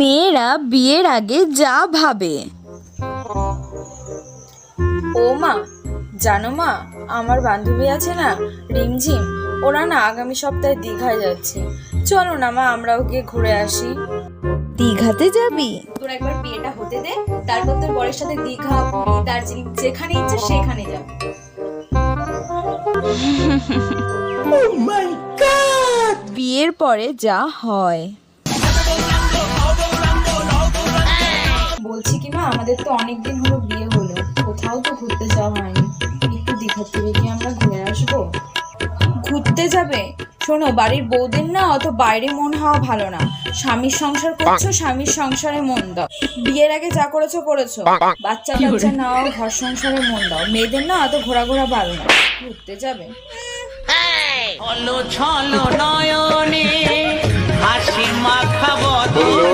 মেয়েরা বিয়ের আগে যা ভাবে। ও মা, জানো মা, আমার বান্ধবী আছে না রিমঝিম, ওরা না আগামী সপ্তাহে দীঘায় যাচ্ছে। চলো না মা, আমরাও গিয়ে ঘুরে আসি। দীঘাতে যাবি? তোর একবার বিয়েটা হতে দে, তারপর তোর বরের সাথে দীঘা, পুরী, দার্জিলিং যেখানে ইচ্ছে সেখানে যাবো। বিয়ের পরে যা হয়। বলছি কি মা, আমাদের তো অনেকদিন হলো বিয়ে হলো, কোথাও তো ঘুরতে যাওয়া হয়নি। একটু দীঘার থেকে কি আমরা ঘুরে আসবো? ঘুরতে যাবে? শোনো, বাড়ির বউদের না অত বাইরে মন হওয়া ভালো না। স্বামীর সংসার করছো, স্বামীর সংসারে মন দাও। বিয়ের আগে যা করেছো করেছো, বাচ্চা কাচ্চা নাও, ঘর সংসারে মন দাও। মেয়েদের না অত ঘোরাঘোরা ভালো না। ঘুরতে যাবে? ছলো ছলো নয়নে হাসি মাখা বদনে